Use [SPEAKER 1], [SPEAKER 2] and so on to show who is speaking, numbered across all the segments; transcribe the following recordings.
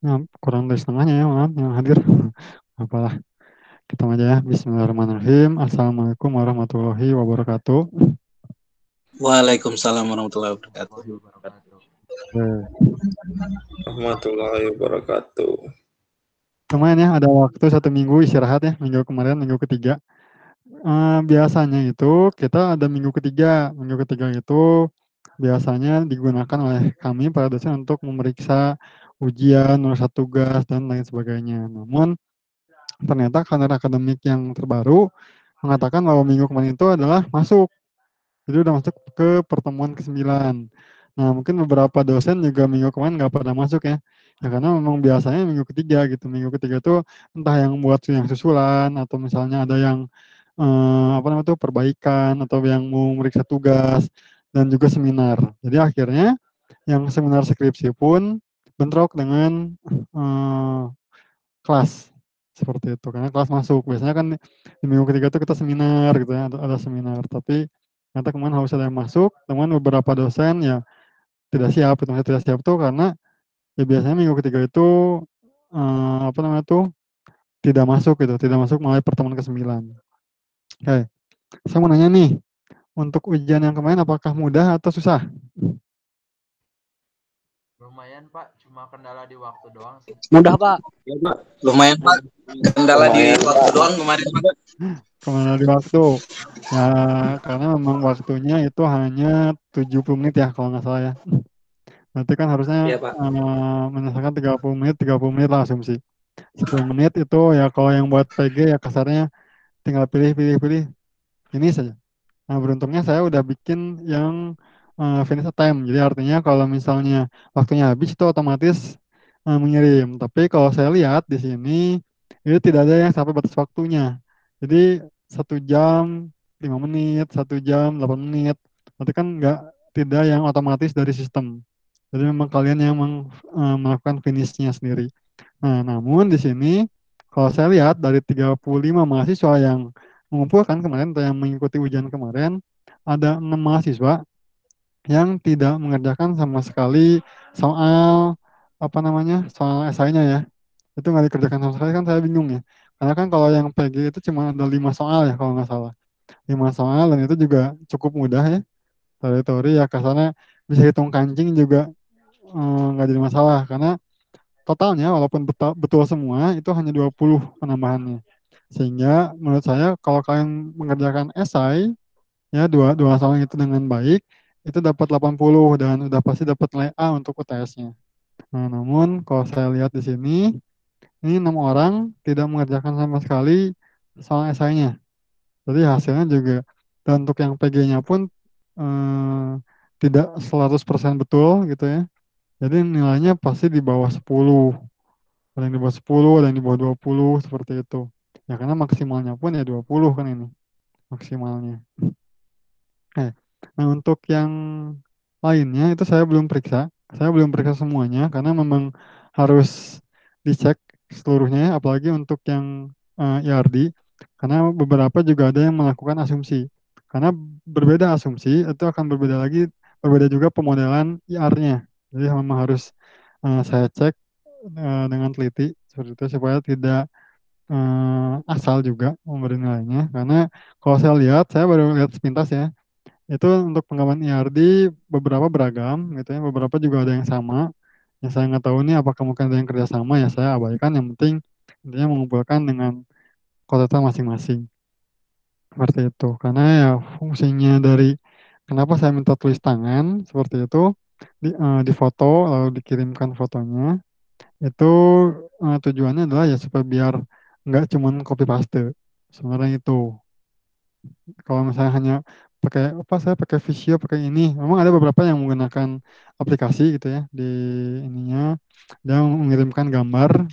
[SPEAKER 1] Ya, kurang dari setengahnya ya, maaf yang hadir. Apalah, kita aja ya. Bismillahirrahmanirrahim. Assalamualaikum warahmatullahi wabarakatuh.
[SPEAKER 2] Waalaikumsalam warahmatullahi wabarakatuh.
[SPEAKER 1] Oke.
[SPEAKER 3] Warahmatullahi wabarakatuh.
[SPEAKER 1] Lumayan ya, ada waktu 1 minggu istirahat ya, minggu kemarin, minggu ketiga. Biasanya itu kita ada minggu ketiga. Minggu ketiga itu biasanya digunakan oleh kami para dosen untuk memeriksa ujian, nulis tugas, dan lain sebagainya. Namun ternyata kalender akademik yang terbaru mengatakan bahwa minggu kemarin itu adalah masuk. Jadi udah masuk ke pertemuan ke-9. Nah, mungkin beberapa dosen juga minggu kemarin nggak pada masuk ya. Ya karena memang biasanya minggu ketiga gitu. Minggu ketiga itu entah yang buat yang susulan atau misalnya ada yang apa namanya tuh perbaikan atau yang mau meriksa tugas dan juga seminar. Jadi akhirnya yang seminar skripsi pun bentrok dengan kelas seperti itu karena kelas masuk biasanya kan di minggu ketiga itu kita seminar gitu ya ada seminar tapi ternyata kemarin harus ada yang masuk teman beberapa dosen ya tidak siap itu tidak siap tuh karena ya biasanya minggu ketiga itu apa namanya tuh tidak masuk gitu tidak masuk mulai pertemuan ke-9. Oke, saya mau nanya nih untuk ujian yang kemarin apakah mudah atau susah?
[SPEAKER 4] Lumayan Pak, cuma kendala di waktu doang sih.
[SPEAKER 5] Mudah Pak.
[SPEAKER 2] Ya, Pak. Lumayan Pak. Kendala di waktu doang kemarin Pak.
[SPEAKER 1] Kemana di waktu ya karena memang waktunya itu hanya 70 menit ya kalau nggak salah ya. Berarti kan harusnya
[SPEAKER 2] Iya Pak.
[SPEAKER 1] menyelesaikan 30 menit lah asumsi. 10 menit itu ya kalau yang buat PG ya kasarnya tinggal pilih ini saja. Nah beruntungnya saya udah bikin yang finish time. Jadi artinya kalau misalnya waktunya habis itu otomatis mengirim. Tapi kalau saya lihat di sini itu tidak ada yang sampai batas waktunya. Jadi 1 jam 5 menit, 1 jam 8 menit. Berarti kan nggak tidak yang otomatis dari sistem. Jadi memang kalian yang melakukan finishnya sendiri. Nah, namun di sini kalau saya lihat dari 35 mahasiswa yang mengumpulkan kemarin atau yang mengikuti ujian kemarin, ada 6 mahasiswa yang tidak mengerjakan sama sekali soal apa namanya soal esainya ya. Itu nggak dikerjakan sama sekali kan saya bingung ya. Karena kan kalau yang PG itu cuma ada 5 soal ya kalau nggak salah. 5 soal dan itu juga cukup mudah ya. Teori-teori ya kasarnya bisa hitung kancing juga nggak jadi masalah karena totalnya walaupun betul semua itu hanya 20 penambahannya. Sehingga menurut saya kalau kalian mengerjakan esai ya dua soal itu dengan baik itu dapat 80 dan udah pasti dapat nilai A untuk UTS-nya. Nah, namun kalau saya lihat di sini ini 6 orang tidak mengerjakan sama sekali soal esainya. Jadi hasilnya juga dan untuk yang PG-nya pun eh, tidak 100% betul gitu ya. Jadi nilainya pasti di bawah 10. Ada yang di bawah 10, ada yang di bawah 20, seperti itu. Ya karena maksimalnya pun ya 20 kan ini, maksimalnya. Nah untuk yang lainnya itu saya belum periksa. Saya belum periksa semuanya karena memang harus dicek seluruhnya ya, apalagi untuk yang ERD. Karena beberapa juga ada yang melakukan asumsi. Karena berbeda asumsi, itu akan berbeda lagi, berbeda juga pemodelan IR-nya. Jadi memang harus saya cek dengan teliti seperti itu supaya tidak asal juga memberi nilainya karena kalau saya lihat saya baru lihat sepintas ya itu untuk pengembangan IRD beberapa beragam gitu ya beberapa juga ada yang sama yang saya nggak tahu nih apakah mungkin ada yang kerjasama ya saya abaikan yang penting intinya mengumpulkan dengan kota masing-masing seperti itu karena ya fungsinya dari kenapa saya minta tulis tangan seperti itu di foto lalu dikirimkan fotonya itu tujuannya adalah ya supaya biar nggak cuman copy paste sebenarnya itu kalau misalnya hanya pakai apa saya pakai Visio pakai ini memang ada beberapa yang menggunakan aplikasi gitu ya di ininya dan mengirimkan gambar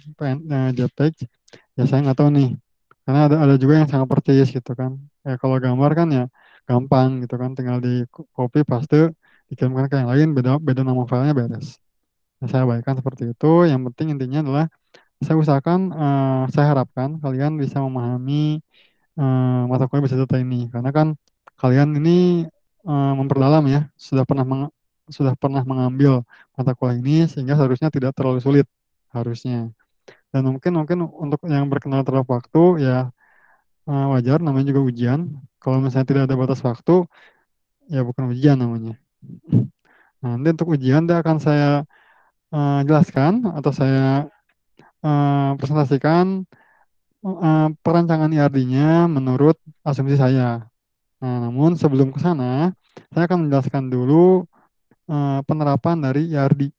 [SPEAKER 1] JPEG ya saya nggak tahu nih karena ada juga yang sangat percaya gitu kan ya kalau gambar kan ya gampang gitu kan tinggal di copy paste dikirimkan ke yang lain beda beda nama filenya beres. Nah, saya baikkan seperti itu. Yang penting intinya adalah saya usahakan, saya harapkan kalian bisa memahami mata kuliah bahasa data ini, karena kan kalian ini memperdalam ya, sudah pernah mengambil mata kuliah ini sehingga seharusnya tidak terlalu sulit. harusnya. Dan mungkin untuk yang berkenal terhadap waktu ya wajar, namanya juga ujian. Kalau misalnya tidak ada batas waktu, ya bukan ujian namanya. Nah, nanti untuk ujian dia akan saya jelaskan atau saya presentasikan perancangan IRD-nya menurut asumsi saya. Nah, namun sebelum ke sana, saya akan menjelaskan dulu penerapan dari IRD.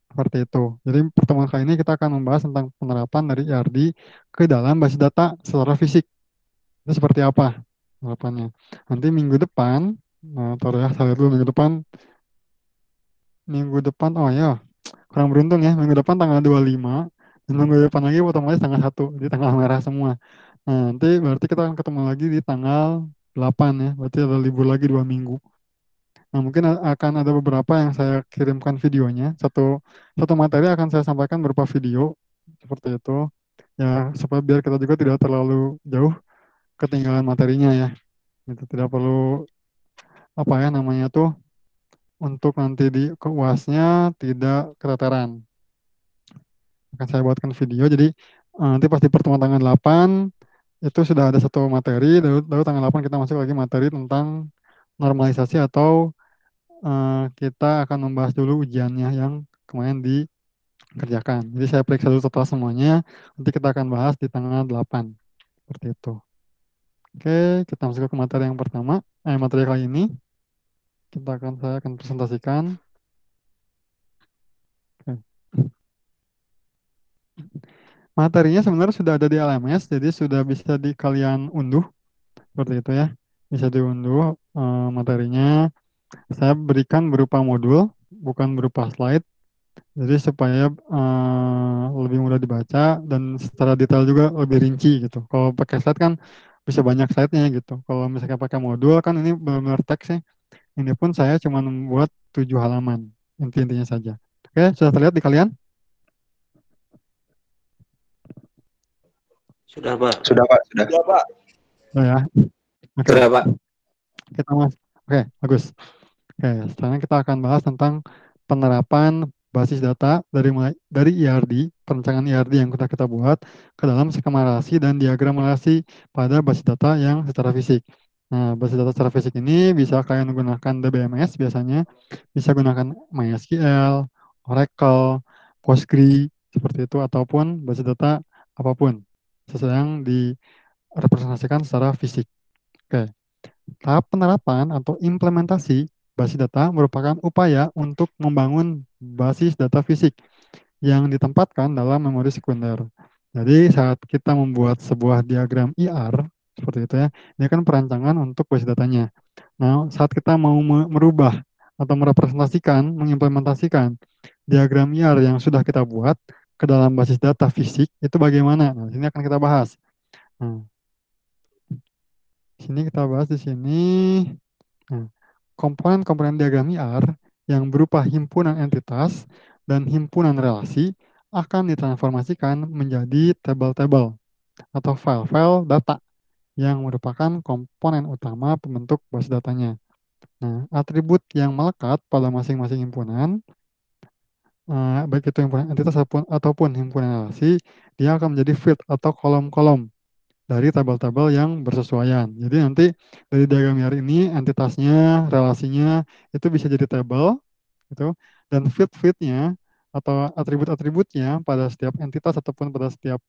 [SPEAKER 1] Seperti itu. Jadi pertemuan kali ini kita akan membahas tentang penerapan dari IRD ke dalam basis data secara fisik. Itu seperti apa penerapannya. Nanti minggu depan, taruh ya, saya lihat dulu minggu depan, oh ya, kurang beruntung ya, minggu depan tanggal 25, dan minggu depan lagi otomatis tanggal 1, di tanggal merah semua. Nah, nanti berarti kita akan ketemu lagi di tanggal 8 ya, berarti ada libur lagi 2 minggu. Nah, mungkin akan ada beberapa yang saya kirimkan videonya. Satu materi akan saya sampaikan berupa video seperti itu. Ya, supaya biar kita juga tidak terlalu jauh ketinggalan materinya ya. Itu tidak perlu apa ya namanya tuh untuk nanti di ke UAS-nya tidak keteteran. Akan saya buatkan video. Jadi nanti pas di pertemuan tanggal 8 itu sudah ada satu materi, lalu tanggal 8 kita masuk lagi materi tentang normalisasi atau kita akan membahas dulu ujiannya yang kemarin dikerjakan. Jadi saya periksa dulu total semuanya, nanti kita akan bahas di tanggal 8. Seperti itu. Oke, kita masuk ke materi yang pertama. Materi kali ini saya akan presentasikan. Oke. Materinya sebenarnya sudah ada di LMS, jadi sudah bisa kalian unduh. Seperti itu ya. Bisa diunduh materinya. Saya berikan berupa modul, bukan berupa slide. Jadi supaya lebih mudah dibaca dan secara detail juga lebih rinci gitu. Kalau pakai slide kan bisa banyak slide-nya gitu. Kalau misalnya pakai modul kan ini benar-benar teks ya. Ini pun saya cuma membuat 7 halaman. Inti-intinya saja. Oke, sudah terlihat di kalian?
[SPEAKER 3] Sudah, Pak.
[SPEAKER 2] Sudah, Pak. Sudah.
[SPEAKER 1] Sudah ya. Oke,
[SPEAKER 2] Sudah, Pak.
[SPEAKER 1] kita Oke, bagus. Oke, sekarang kita akan bahas tentang penerapan basis data dari IRD, perencanaan IRD yang kita buat ke dalam skema relasi dan diagram relasi pada basis data yang secara fisik. Nah, basis data secara fisik ini bisa kalian gunakan DBMS biasanya, bisa gunakan MySQL, Oracle, Postgre, seperti itu, ataupun basis data apapun, sesuai yang direpresentasikan secara fisik. Oke. Tahap penerapan atau implementasi basis data merupakan upaya untuk membangun basis data fisik yang ditempatkan dalam memori sekunder. Jadi saat kita membuat sebuah diagram IR, seperti itu ya, ini kan perancangan untuk basis datanya. Nah, saat kita mau merubah atau merepresentasikan, mengimplementasikan diagram IR yang sudah kita buat ke dalam basis data fisik, itu bagaimana? Nah, ini akan kita bahas. Nah, sini kita bahas di sini. Nah, komponen-komponen diagram IR yang berupa himpunan entitas dan himpunan relasi akan ditransformasikan menjadi tabel-tabel atau file-file data yang merupakan komponen utama pembentuk basis datanya. Nah, atribut yang melekat pada masing-masing himpunan, baik itu himpunan entitas ataupun himpunan relasi, dia akan menjadi field atau kolom-kolom dari tabel-tabel yang bersesuaian. Jadi nanti dari diagram IR ini entitasnya, relasinya itu bisa jadi tabel gitu, dan field-fieldnya atau atribut-atributnya pada setiap entitas ataupun pada setiap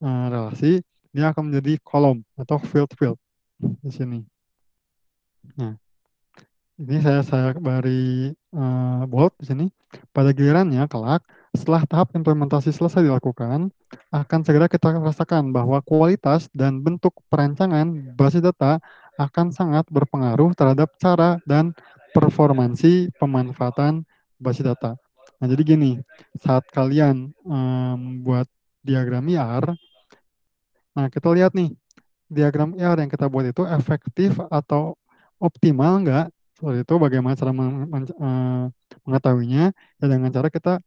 [SPEAKER 1] relasi dia akan menjadi kolom atau field-field di sini. Nah, ini saya beri bold di sini. Pada gilirannya kelak setelah tahap implementasi selesai dilakukan, akan segera kita rasakan bahwa kualitas dan bentuk perancangan basis data akan sangat berpengaruh terhadap cara dan performansi pemanfaatan basis data. Nah, jadi gini, saat kalian buat diagram IR, nah kita lihat nih, diagram IR yang kita buat itu efektif atau optimal enggak? Seperti itu bagaimana cara mengetahuinya? Ya dengan cara kita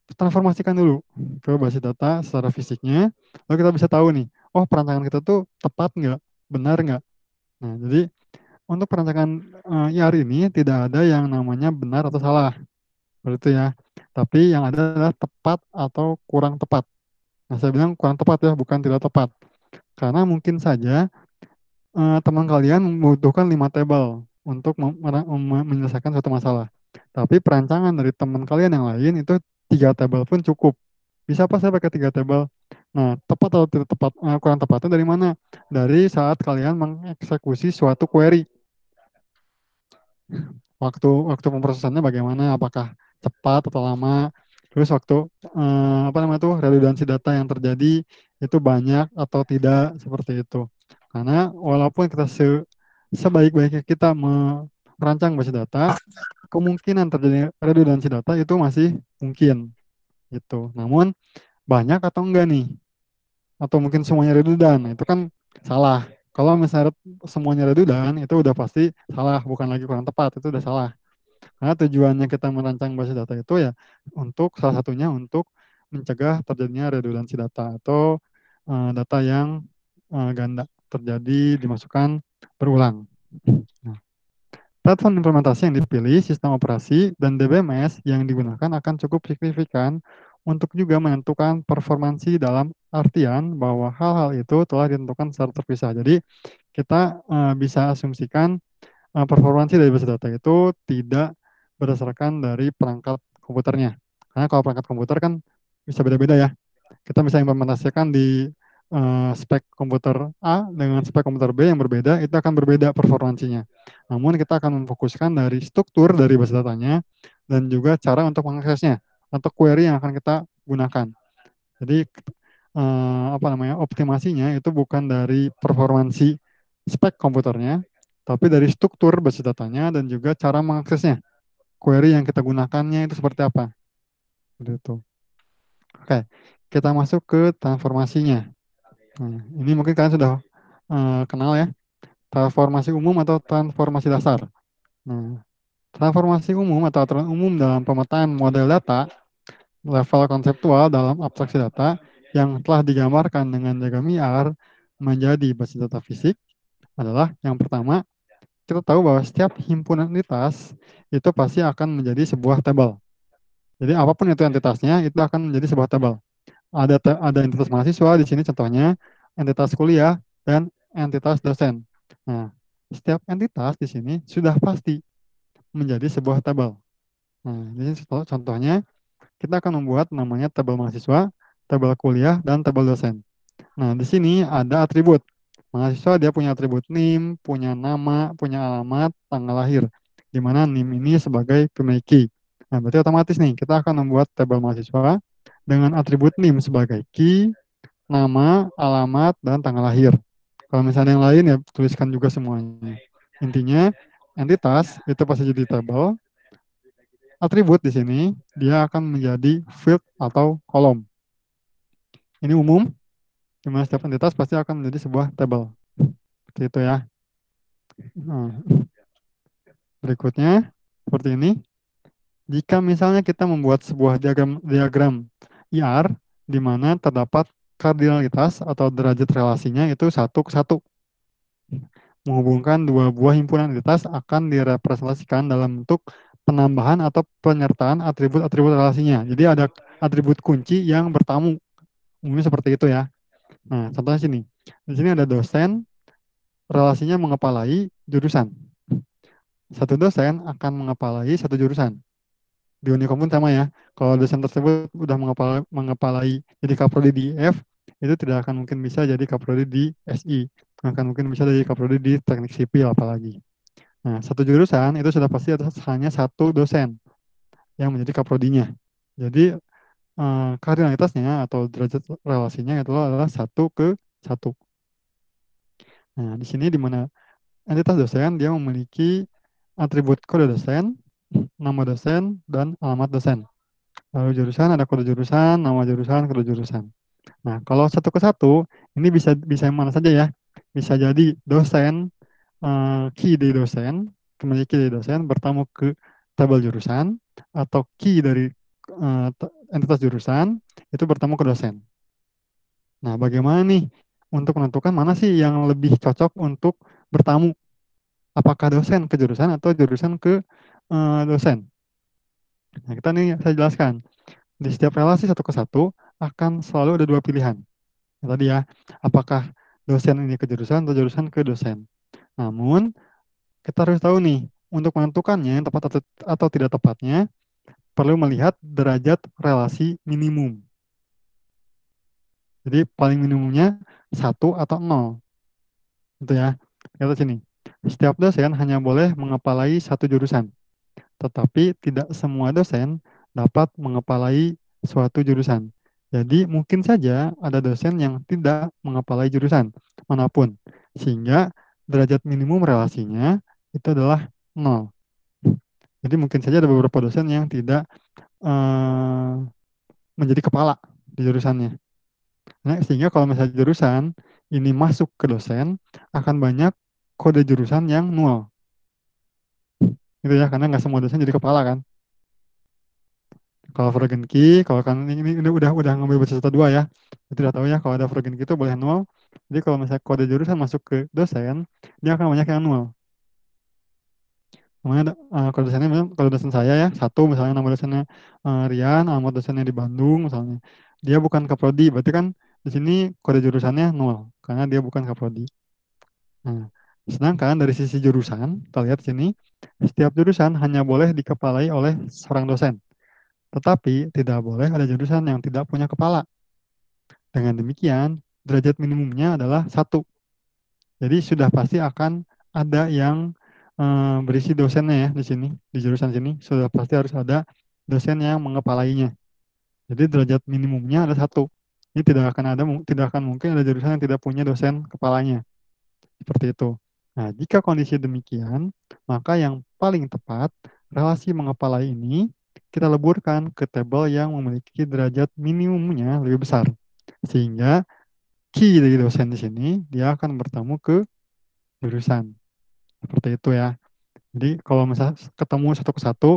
[SPEAKER 1] transformasikan dulu ke basis data secara fisiknya, lalu kita bisa tahu nih, oh perancangan kita tuh tepat nggak, benar nggak. Nah, jadi untuk perancangan IR ini tidak ada yang namanya benar atau salah, seperti itu ya. Tapi yang ada adalah tepat atau kurang tepat. Nah, saya bilang kurang tepat ya, bukan tidak tepat. Karena mungkin saja teman kalian membutuhkan 5 tabel untuk menyelesaikan suatu masalah. Tapi perancangan dari teman kalian yang lain itu 3 tabel pun cukup. Bisa apa saya pakai 3 tabel? Nah, tepat atau tidak tepat, kurang tepatnya dari mana? Dari saat kalian mengeksekusi suatu query. Waktu pemrosesannya bagaimana? Apakah cepat atau lama? Terus waktu apa namanya tuh redundansi data yang terjadi itu banyak atau tidak seperti itu. Karena walaupun kita sebaik-baiknya kita merancang basis data, kemungkinan terjadi redundansi data itu masih mungkin gitu. Namun banyak atau enggak nih? Atau mungkin semuanya redundan? Nah, itu kan salah. Kalau misalnya semuanya redundan itu udah pasti salah, bukan lagi kurang tepat, itu udah salah. Karena tujuannya kita merancang basis data itu ya untuk salah satunya untuk mencegah terjadinya redundansi data atau data yang ganda terjadi dimasukkan berulang. Nah, platform implementasi yang dipilih, sistem operasi, dan DBMS yang digunakan akan cukup signifikan untuk juga menentukan performansi dalam artian bahwa hal-hal itu telah ditentukan secara terpisah. Jadi kita bisa asumsikan performansi dari basis data itu tidak berdasarkan dari perangkat komputernya. Karena kalau perangkat komputer kan bisa beda-beda ya. Kita bisa implementasikan di spek komputer A dengan spek komputer B yang berbeda, itu akan berbeda performansinya. Namun kita akan memfokuskan dari struktur dari basis datanya dan juga cara untuk mengaksesnya atau query yang akan kita gunakan. Jadi apa namanya optimasinya itu bukan dari performansi spek komputernya, tapi dari struktur basis datanya dan juga cara mengaksesnya. Query yang kita gunakannya itu seperti apa. Gitu. Oke, kita masuk ke transformasinya. Nah, ini mungkin kalian sudah kenal ya, transformasi umum atau transformasi dasar. Nah, transformasi umum atau aturan umum dalam pemetaan model data, level konseptual dalam abstraksi data yang telah digambarkan dengan diagram IR menjadi basis data fisik adalah yang pertama, kita tahu bahwa setiap himpunan entitas itu pasti akan menjadi sebuah tabel. Jadi apapun itu entitasnya itu akan menjadi sebuah tabel. Ada entitas mahasiswa di sini contohnya, entitas kuliah dan entitas dosen. Nah, setiap entitas di sini sudah pasti menjadi sebuah tabel. Nah, ini contohnya kita akan membuat namanya tabel mahasiswa, tabel kuliah, dan tabel dosen. Nah, di sini ada atribut. Mahasiswa dia punya atribut NIM, punya nama, punya alamat, tanggal lahir. Di mana NIM ini sebagai pemilik key. Nah, berarti otomatis nih, kita akan membuat tabel mahasiswa dengan atribut NIM sebagai key, nama, alamat, dan tanggal lahir. Kalau misalnya yang lain ya tuliskan juga semuanya. Intinya, entitas itu pasti jadi tabel. Atribut di sini, dia akan menjadi field atau kolom. Ini umum, di mana setiap entitas pasti akan menjadi sebuah tabel. Seperti itu ya. Nah, berikutnya, seperti ini. Jika misalnya kita membuat sebuah diagram IR, di mana terdapat kardinalitas atau derajat relasinya itu 1:1. Menghubungkan dua buah himpunan entitas akan direpresentasikan dalam bentuk penambahan atau penyertaan atribut-atribut relasinya. Jadi ada atribut kunci yang bertamu. Umumnya seperti itu ya. Nah, contohnya sini. Di sini ada dosen, relasinya mengepalai jurusan. Satu dosen akan mengepalai satu jurusan. Di Unikom pun sama ya. Kalau dosen tersebut udah mengepalai jadi kaprodi di F, itu tidak akan mungkin bisa jadi kaprodi di SI. Akan mungkin bisa jadi kaprodi di teknik sipil apalagi. Nah, satu jurusan itu sudah pasti hanya satu dosen yang menjadi kaprodinya. Jadi kardinalitasnya atau derajat relasinya itu adalah 1:1. Nah, di sini di mana entitas dosen dia memiliki atribut kode dosen, nama dosen, dan alamat dosen. Lalu jurusan ada kode jurusan, nama jurusan, kode jurusan. Nah, kalau 1:1 ini bisa yang mana saja ya. Bisa jadi dosen, key dari dosen, memiliki dari dosen bertamu ke tabel jurusan, atau key dari entitas jurusan itu bertamu ke dosen. Nah, bagaimana nih untuk menentukan mana sih yang lebih cocok untuk bertamu? Apakah dosen ke jurusan atau jurusan ke dosen? Nah, kita nih saya jelaskan. Di setiap relasi satu ke satu akan selalu ada dua pilihan. Yang tadi ya, apakah dosen ini ke jurusan atau jurusan ke dosen. Namun, kita harus tahu nih, untuk menentukannya tepat atau tidak tepatnya, perlu melihat derajat relasi minimum. Jadi paling minimumnya 1 atau 0. Itu ya. Kata sini. Setiap dosen hanya boleh mengepalai satu jurusan, tetapi tidak semua dosen dapat mengepalai suatu jurusan. Jadi mungkin saja ada dosen yang tidak mengepalai jurusan manapun, sehingga derajat minimum relasinya itu adalah 0. Jadi mungkin saja ada beberapa dosen yang tidak menjadi kepala di jurusannya. Nah, sehingga kalau misalnya jurusan ini masuk ke dosen, akan banyak kode jurusan yang 0. Gitu ya, karena nggak semua dosen jadi kepala kan. Kalau Frogen Key, kalau kan ini udah ngambil baca satu dua ya. Saya tidak tahu ya kalau ada Frogen Key itu boleh 0. Jadi kalau misalnya kode jurusan masuk ke dosen, dia akan banyak yang 0. Namanya kalau dosennya kalau dosen saya ya, satu misalnya nama dosennya Rian, alamat dosennya di Bandung misalnya. Dia bukan kaprodi, berarti kan di sini kode jurusannya 0 karena dia bukan kaprodi. Nah, sedangkan dari sisi jurusan, kita lihat sini, setiap jurusan hanya boleh dikepalai oleh seorang dosen. Tetapi tidak boleh ada jurusan yang tidak punya kepala. Dengan demikian, derajat minimumnya adalah 1. Jadi sudah pasti akan ada yang berisi dosennya ya di sini, di jurusan sini. Sudah pasti harus ada dosen yang mengepalainya. Jadi derajat minimumnya ada 1. Ini tidak akan mungkin ada jurusan yang tidak punya dosen kepalanya. Seperti itu. Nah, jika kondisi demikian, maka yang paling tepat, relasi mengepalai ini kita leburkan ke tabel yang memiliki derajat minimumnya lebih besar. Sehingga key dari dosen di sini, dia akan bertemu ke jurusan. Seperti itu ya. Jadi kalau misalnya ketemu satu ke satu,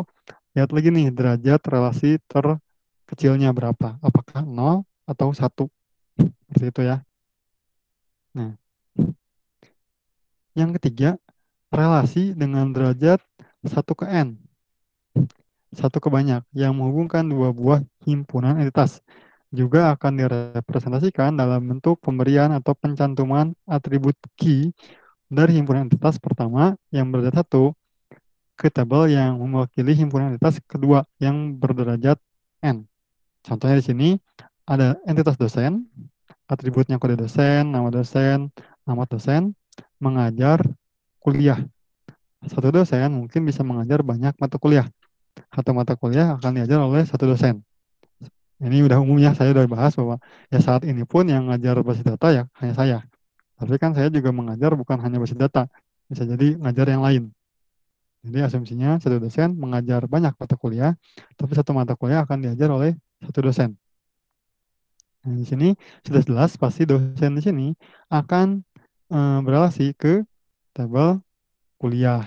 [SPEAKER 1] lihat lagi nih derajat relasi terkecilnya berapa. Apakah 0 atau 1. Seperti itu ya. Nah, yang ketiga, relasi dengan derajat 1 ke n, 1 ke banyak, yang menghubungkan dua buah himpunan entitas. Juga akan direpresentasikan dalam bentuk pemberian atau pencantuman atribut key dari himpunan entitas pertama yang berderajat 1 ke tabel yang mewakili himpunan entitas kedua yang berderajat n. Contohnya di sini ada entitas dosen, atributnya kode dosen, nama dosen, alamat dosen, mengajar kuliah. Satu dosen mungkin bisa mengajar banyak mata kuliah. Satu mata kuliah akan diajar oleh satu dosen. Ini udah umumnya saya udah bahas bahwa ya saat ini pun yang ngajar basis data ya hanya saya. Tapi kan saya juga mengajar bukan hanya basis data, bisa jadi ngajar yang lain. Jadi asumsinya satu dosen mengajar banyak mata kuliah, tapi satu mata kuliah akan diajar oleh satu dosen. Nah, di sini sudah jelas pasti dosen di sini akan berelasi ke tabel kuliah.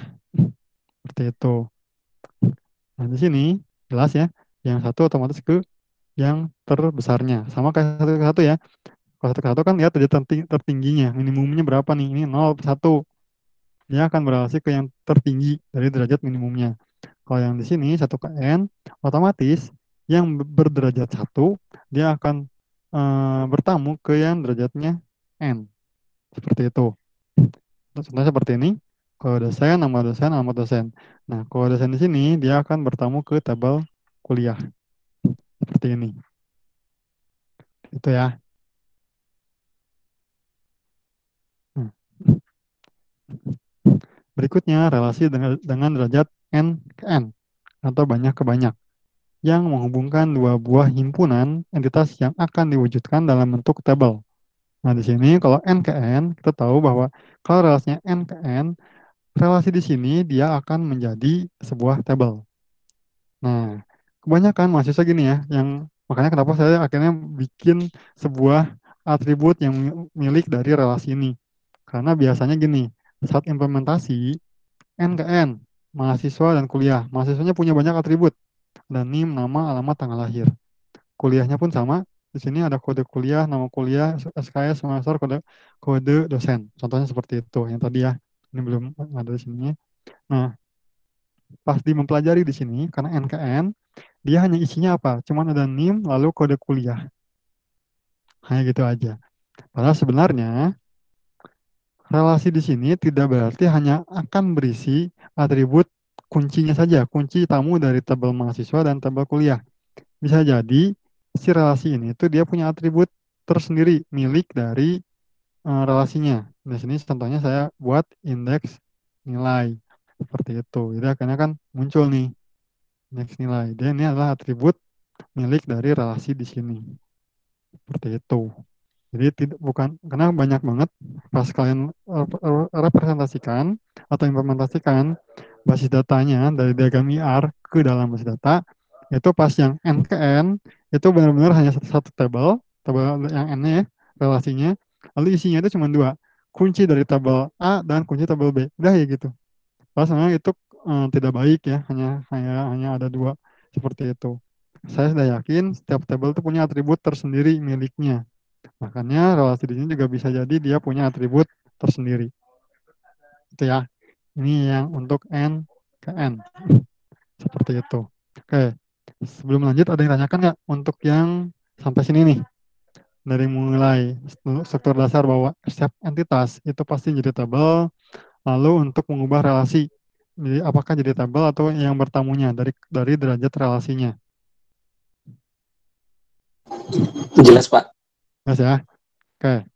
[SPEAKER 1] Seperti itu. Nah, di sini jelas ya, yang satu otomatis ke yang terbesarnya. Sama kayak satu ke satu ya. Kalau satu ke satu kan lihat derajat tertingginya, minimumnya berapa nih? Ini 0 ke 1. Dia akan berelasi ke yang tertinggi dari derajat minimumnya. Kalau yang di sini 1 ke n, otomatis yang berderajat 1, dia akan bertamu ke yang derajatnya n. Seperti itu. Contohnya seperti ini. Kalau dosen, nama dosen, alamat dosen. Nah, kalau dosen di sini, dia akan bertamu ke tabel kuliah. Seperti ini. Itu ya. Nah, berikutnya, relasi dengan derajat n ke n, atau banyak ke banyak, yang menghubungkan dua buah himpunan entitas yang akan diwujudkan dalam bentuk tabel. Nah, di sini kalau n ke n, kita tahu bahwa kalau relasinya n ke n, relasi di sini dia akan menjadi sebuah tabel. Nah, kebanyakan mahasiswa gini ya, yang makanya kenapa saya akhirnya bikin sebuah atribut yang milik dari relasi ini. Karena biasanya gini, saat implementasi n ke n, mahasiswa dan kuliah, mahasiswanya punya banyak atribut, ada NIM, nama, alamat, tanggal lahir. Kuliahnya pun sama, di sini ada kode kuliah, nama kuliah, SKS, semester, kode dosen. Contohnya seperti itu, yang tadi ya, ini belum ada di sini. Nah, pas di mempelajari di sini, karena NKN, dia hanya isinya apa? Cuman ada NIM, lalu kode kuliah. Hanya gitu aja. Padahal sebenarnya relasi di sini tidak berarti hanya akan berisi atribut kuncinya saja, kunci tamu dari tabel mahasiswa dan tabel kuliah. Bisa jadi si relasi ini tuh dia punya atribut tersendiri milik dari relasinya. Di sini contohnya saya buat indeks nilai seperti itu. Jadi akhirnya kan muncul nih indeks nilai. Dia ini adalah atribut milik dari relasi di sini. Seperti itu. Jadi tidak bukan karena banyak banget pas kalian representasikan atau implementasikan basis datanya dari diagram IR ke dalam basis data, itu pas yang N ke N itu benar-benar hanya satu tabel, tabel yang N-nya ya, relasinya, lalu isinya itu cuma dua, kunci dari tabel A dan kunci tabel B. Udah ya gitu. Pas memang itu tidak baik ya, hanya ada dua seperti itu. Saya sudah yakin setiap tabel itu punya atribut tersendiri miliknya. Makanya relasi di sini juga bisa jadi dia punya atribut tersendiri. Itu ya. Ini yang untuk N ke N. Seperti itu. Oke. Sebelum lanjut ada yang tanyakan nggak untuk yang sampai sini nih? Dari mulai struktur dasar bahwa setiap entitas itu pasti jadi tabel. Lalu untuk mengubah relasi. Jadi apakah jadi tabel atau yang bertamunya dari derajat relasinya.
[SPEAKER 2] Jelas, Pak.
[SPEAKER 1] Jelas ya? Oke.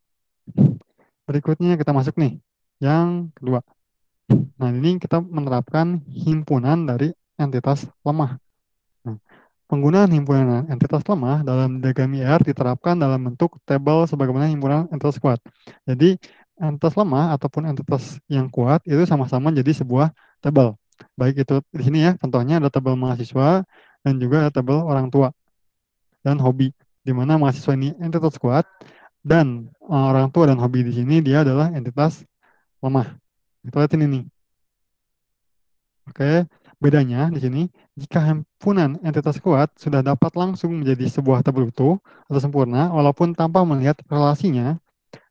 [SPEAKER 1] Berikutnya kita masuk nih. Yang kedua. Nah, ini kita menerapkan himpunan dari entitas lemah. Nah, penggunaan himpunan entitas lemah dalam diagram IR diterapkan dalam bentuk tabel sebagaimana himpunan entitas kuat. Jadi, entitas lemah ataupun entitas yang kuat itu sama-sama jadi sebuah tabel. Baik itu di sini ya, contohnya ada tabel mahasiswa dan juga ada tabel orang tua dan hobi. Di mana mahasiswa ini entitas kuat dan orang tua dan hobi di sini dia adalah entitas lemah. Kita lihat ini nih. Oke, bedanya di sini, jika himpunan entitas kuat sudah dapat langsung menjadi sebuah tabel utuh atau sempurna, walaupun tanpa melihat relasinya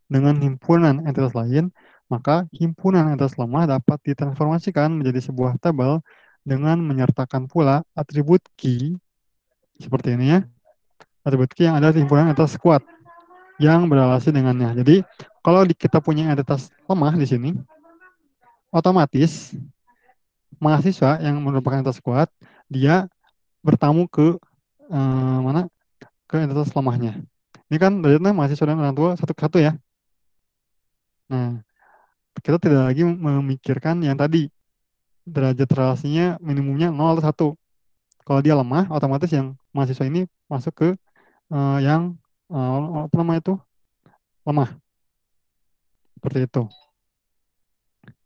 [SPEAKER 1] dengan himpunan entitas lain, maka himpunan entitas lemah dapat ditransformasikan menjadi sebuah tabel dengan menyertakan pula atribut key, seperti ini ya, atribut key yang ada di himpunan entitas kuat yang berrelasi dengannya. Jadi, kalau kita punya entitas lemah di sini, otomatis mahasiswa yang merupakan entitas kuat, dia bertamu ke mana? Ke entitas lemahnya. Ini kan derajatnya mahasiswa dan orang tua satu ke satu ya. Nah, kita tidak lagi memikirkan yang tadi derajat relasinya minimumnya 0 atau 1. Kalau dia lemah, otomatis yang mahasiswa ini masuk ke yang apa namanya itu lemah. Seperti itu.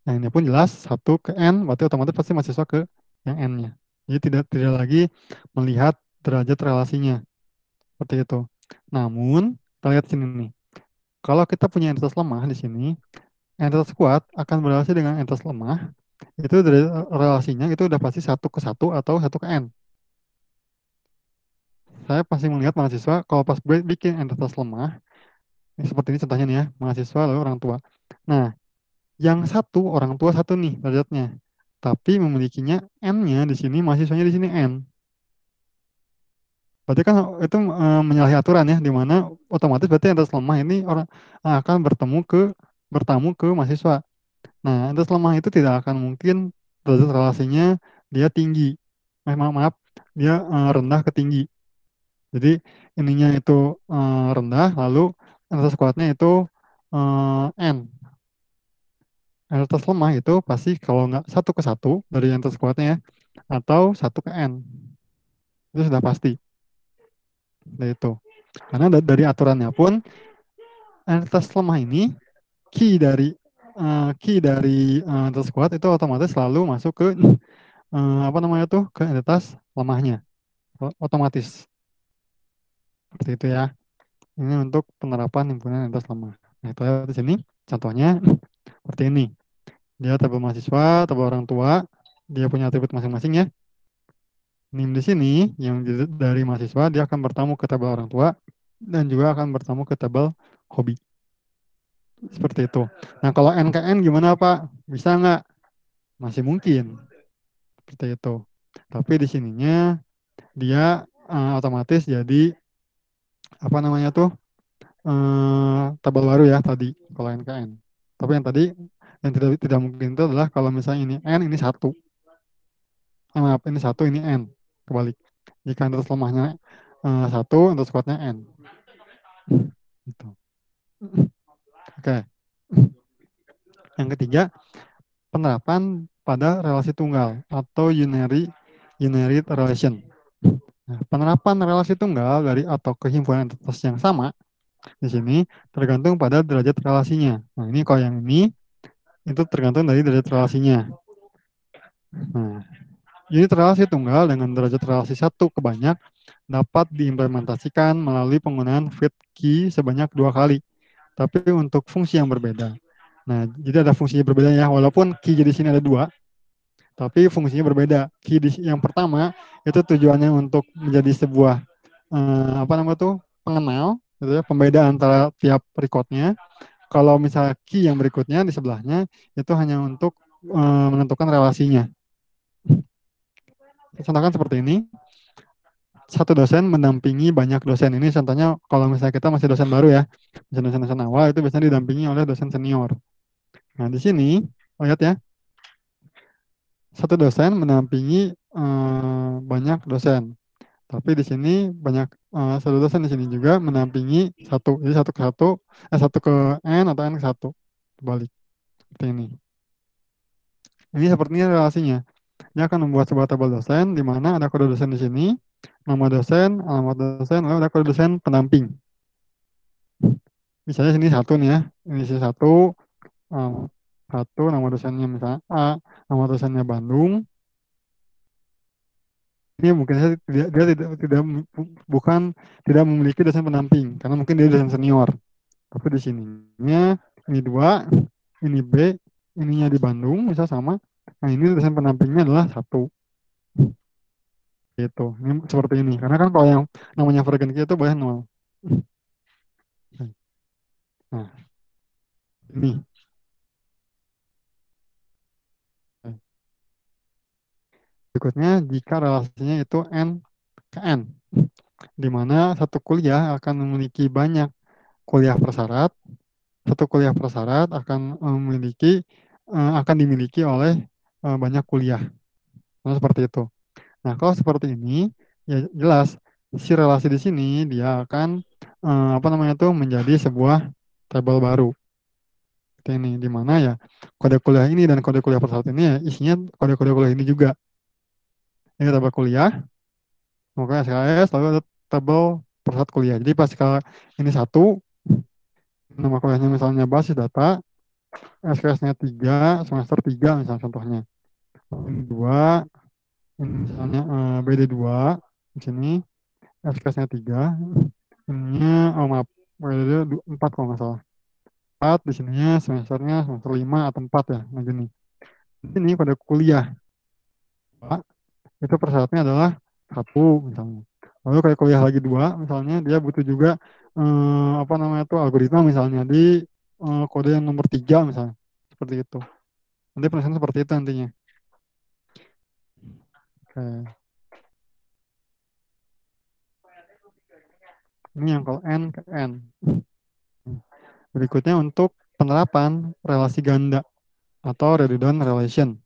[SPEAKER 1] Nah, ini pun jelas 1 ke N, berarti otomatis pasti mahasiswa ke yang N-nya. Jadi tidak lagi melihat derajat relasinya. Seperti itu. Namun, kita lihat sini nih. Kalau kita punya entitas lemah di sini, entitas kuat akan berrelasi dengan entitas lemah, itu dari relasinya itu udah pasti 1 ke 1 atau 1 ke N. Saya pasti melihat mahasiswa, kalau pas bikin entitas lemah, ini seperti ini contohnya nih ya, mahasiswa lalu orang tua. Nah, yang satu, orang tua satu nih derajatnya. Tapi memilikinya N-nya di sini, mahasiswanya di sini N. Berarti kan itu menyalahi aturan ya, di mana otomatis berarti entitas lemah ini orang akan bertamu ke mahasiswa. Nah, entitas lemah itu tidak akan mungkin derajat relasinya dia tinggi. Maaf, dia rendah ke tinggi. Jadi ininya itu rendah, lalu entitas kuatnya itu N. Entitas lemah itu pasti kalau nggak 1 ke 1 dari entitas kuatnya ya, atau 1 ke N. Itu sudah pasti. Nah, itu. Karena dari aturannya pun entitas lemah ini key dari entitas kuat itu otomatis selalu masuk ke apa namanya tuh ke entitas lemahnya otomatis seperti itu ya. Ini untuk penerapan himpunan entitas lemah. Nah, itu di sini contohnya seperti ini. Dia tabel mahasiswa, tabel orang tua, dia punya atribut masing-masing ya. NIM di sini yang dari mahasiswa dia akan bertamu ke tabel orang tua dan juga akan bertamu ke tabel hobi. Seperti itu. Nah, kalau NKN gimana Pak? Bisa nggak? Masih mungkin. seperti itu. Tapi di sininya dia otomatis jadi apa namanya tuh tabel baru ya tadi kalau NKN. Tapi yang tadi yang tidak mungkin itu adalah kalau misalnya ini N ini satu. Maaf, ini satu ini N. Kebalik. Jika interest lemahnya satu, interest kuatnya N. Gitu. Oke. Yang ketiga, penerapan pada relasi tunggal atau unary relation. Nah, penerapan relasi tunggal dari atau kehimpunan entitas yang sama di sini tergantung pada derajat relasinya. Nah, ini kalau yang ini itu tergantung dari derajat relasinya. Nah, unit relasi tunggal dengan derajat relasi satu ke banyak dapat diimplementasikan melalui penggunaan fit key sebanyak 2 kali, tapi untuk fungsi yang berbeda. Nah, jadi ada fungsinya berbeda ya, walaupun key di sini ada 2, tapi fungsinya berbeda. Key yang pertama itu tujuannya untuk menjadi sebuah apa namanya tuh pengenal, gitu ya, pembeda antara tiap recordnya. Kalau misalnya key yang berikutnya di sebelahnya itu hanya untuk menentukan relasinya. Contohkan seperti ini. Satu dosen mendampingi banyak dosen. Ini contohnya kalau misalnya kita masih dosen baru ya, dosen-dosen awal itu biasanya didampingi oleh dosen senior. Nah, di sini lihat ya, satu dosen mendampingi banyak dosen. Tapi di sini banyak satu dosen di sini juga mendampingi satu. Jadi satu ke satu, satu ke n atau n ke satu. Balik seperti ini. Ini sepertinya relasinya. Dia akan membuat sebuah tabel dosen di mana ada kode dosen di sini, nama dosen, alamat dosen, lalu ada kode dosen pendamping. Misalnya sini satu nih ya, ini sini satu, satu nama dosennya misalnya A, nama dosennya Bandung. Ini mungkin saja dia tidak bukan tidak memiliki dosen pendamping karena mungkin dia dosen senior. Tapi di sininya ini 2, ini B, ininya di Bandung bisa sama. Nah, ini dosen pendampingnya adalah 1. Gitu. Ini seperti ini. Karena kan kalau yang namanya frequency key itu boleh 0. Nah, ini. Berikutnya jika relasinya itu N ke N, di mana satu kuliah akan memiliki banyak kuliah persyarat, satu kuliah persyarat akan akan dimiliki oleh banyak kuliah. Nah, seperti itu. Nah, kalau seperti ini, ya jelas si relasi di sini dia akan apa namanya tuh menjadi sebuah tabel baru. Seperti ini, di mana ya kode kuliah ini dan kode kuliah persyarat ini ya isinya kode-kode kuliah ini juga. Ini tabel kuliah, maka SKS lalu ada tabel persyarat kuliah. Jadi pas kalau ini satu, nama kuliahnya misalnya basis data, SKS-nya 3, semester 3 misalnya contohnya. Ini 2, ini misalnya BD2, di sini SKS-nya 3, ininya, oh maaf, BD 4 kalau nggak salah. 4, di sininya semesternya semester 5 atau 4 ya, nah gini. Di sini pada kuliah, itu persyaratnya adalah 1 misalnya. Lalu kayak kuliah lagi 2, misalnya dia butuh juga apa namanya tuh algoritma misalnya di kode yang nomor 3 misalnya. Seperti itu. Nanti penulisan seperti itu nantinya. Oke. Ini yang kalau N ke N. Berikutnya untuk penerapan relasi ganda atau redundant relation.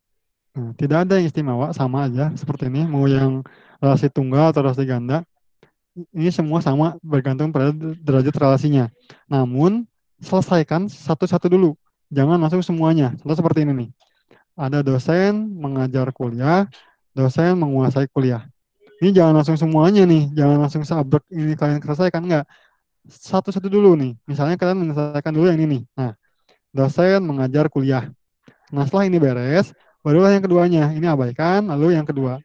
[SPEAKER 1] Nah, tidak ada yang istimewa, sama aja seperti ini. Mau yang relasi tunggal atau relasi ganda, ini semua sama bergantung pada derajat relasinya. Namun, selesaikan satu-satu dulu. Jangan langsung semuanya. Contoh seperti ini nih. Ada dosen mengajar kuliah, dosen menguasai kuliah. Ini jangan langsung semuanya nih. Jangan langsung sabrek ini kalian selesaikan. Enggak. Satu-satu dulu nih. Misalnya kalian menyelesaikan dulu yang ini nih. Nah, dosen mengajar kuliah. Nah, setelah ini beres, barulah yang keduanya. Ini abaikan, lalu yang kedua.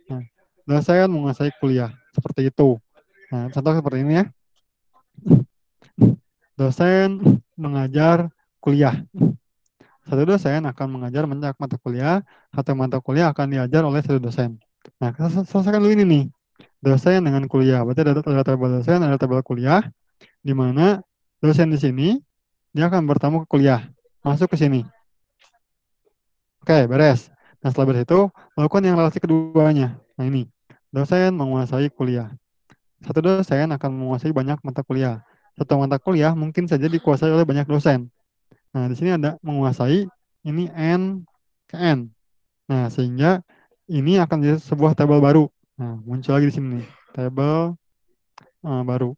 [SPEAKER 1] Nah, dosen menguasai kuliah. Seperti itu. Nah, contoh seperti ini ya. Dosen mengajar kuliah. Satu dosen akan mengajar banyak mata kuliah, satu mata kuliah akan diajar oleh satu dosen. Nah, kita selesaikan dulu ini nih. Dosen dengan kuliah. Berarti ada tabel dosen, ada tabel kuliah, di mana dosen di sini dia akan bertamu ke kuliah. Masuk ke sini. Oke, beres. Nah, setelah dari itu, lakukan yang relasi keduanya. Nah, ini, dosen menguasai kuliah. Satu dosen akan menguasai banyak mata kuliah. Satu mata kuliah mungkin saja dikuasai oleh banyak dosen. Nah, di sini ada menguasai, ini N ke N. Nah, sehingga ini akan jadi sebuah tabel baru. Nah, muncul lagi di sini nih, tabel baru.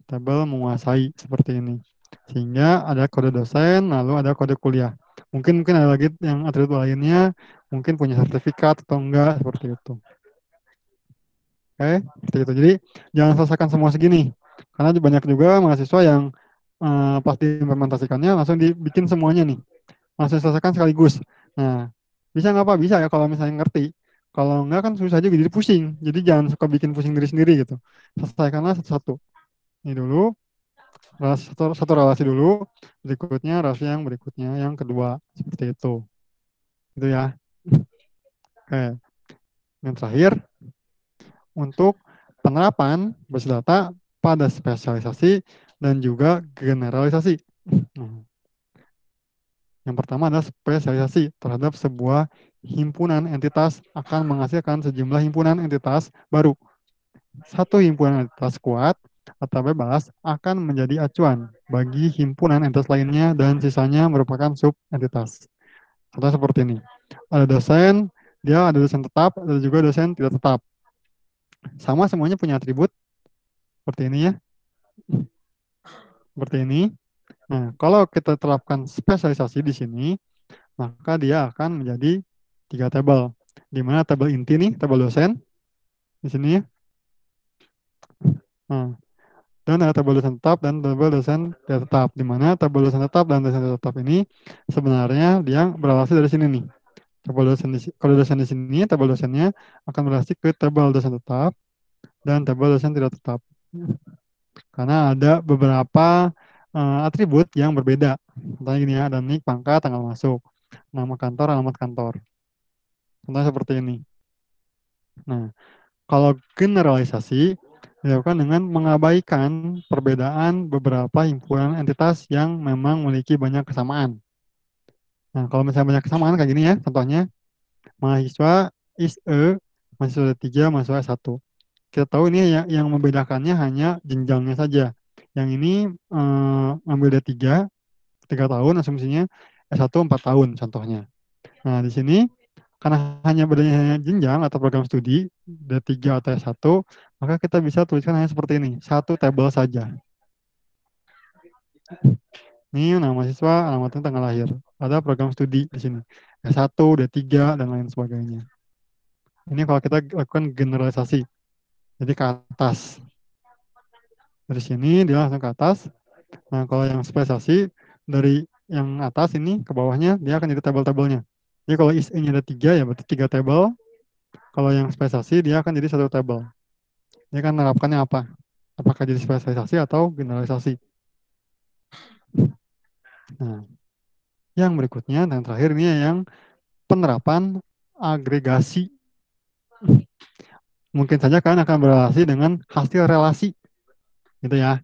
[SPEAKER 1] Tabel menguasai seperti ini. Sehingga ada kode dosen, lalu ada kode kuliah. Mungkin ada lagi yang atribut lainnya, mungkin punya sertifikat atau enggak, seperti itu. Oke, seperti itu. Jadi jangan selesaikan semua segini. Karena banyak juga mahasiswa yang pas diimplementasikannya langsung dibikin semuanya nih. Langsung selesaikan sekaligus. Nah, bisa nggak Pak? Bisa ya kalau misalnya ngerti. Kalau enggak kan susah juga, jadi pusing. Jadi jangan suka bikin pusing diri sendiri gitu. Selesaikanlah satu-satu. Ini dulu, satu relasi dulu, berikutnya relasi yang berikutnya, yang kedua. Seperti itu. Itu ya. Oke. Yang terakhir, untuk penerapan basis data pada spesialisasi dan juga generalisasi. Nah, yang pertama adalah spesialisasi terhadap sebuah himpunan entitas akan menghasilkan sejumlah himpunan entitas baru. Satu himpunan entitas kuat atau bebas akan menjadi acuan bagi himpunan entitas lainnya dan sisanya merupakan sub entitas. Contoh seperti ini. Ada dosen, dia ada dosen tetap, ada juga dosen tidak tetap. Sama semuanya punya atribut seperti ini ya. Seperti ini. Nah, kalau kita terapkan spesialisasi di sini, maka dia akan menjadi 3 tabel. Di mana tabel inti nih, tabel dosen di sini ya. Nah, dan ada tabel dosen tetap dan tabel dosen tidak tetap. Di mana tabel dosen tetap dan dosen tidak tetap ini sebenarnya dia beralasi dari sini nih. Tabel dosen kalau dosen di sini, tabel dosennya akan beralasi ke tabel dosen tetap dan tabel dosen tidak tetap. Karena ada beberapa atribut yang berbeda. Contohnya gini ya, ada nik, pangkat, tanggal masuk, nama kantor, alamat kantor. Contohnya seperti ini. Nah, kalau generalisasi dilakukan dengan mengabaikan perbedaan beberapa himpunan entitas yang memang memiliki banyak kesamaan. Nah, kalau misalnya banyak kesamaan kayak gini ya, contohnya mahasiswa ISE, mahasiswa D3, mahasiswa S1. Kita tahu ini yang membedakannya hanya jenjangnya saja. Yang ini ambil D3, 3 tahun asumsinya, S1 4 tahun contohnya. Nah, di sini karena hanya bedanya jenjang atau program studi D3 atau S1, maka kita bisa tuliskan hanya seperti ini, satu tabel saja. Ini nama siswa, alamatnya, tanggal lahir. Ada program studi di sini, S1, D3, dan lain sebagainya. Ini kalau kita lakukan generalisasi, jadi ke atas. Dari sini dia langsung ke atas. Nah, kalau yang spesialisasi, dari yang atas ini ke bawahnya, dia akan jadi tabel-tabelnya. Jadi kalau ISE-nya ada 3, ya berarti 3 tabel. Kalau yang spesialisasi, dia akan jadi 1 tabel. Ini kan menerapkannya apa? Apakah jadi spesialisasi atau generalisasi? Nah, yang berikutnya dan terakhir ini yang penerapan agregasi. Mungkin saja kalian akan berrelasi dengan hasil relasi, gitu ya.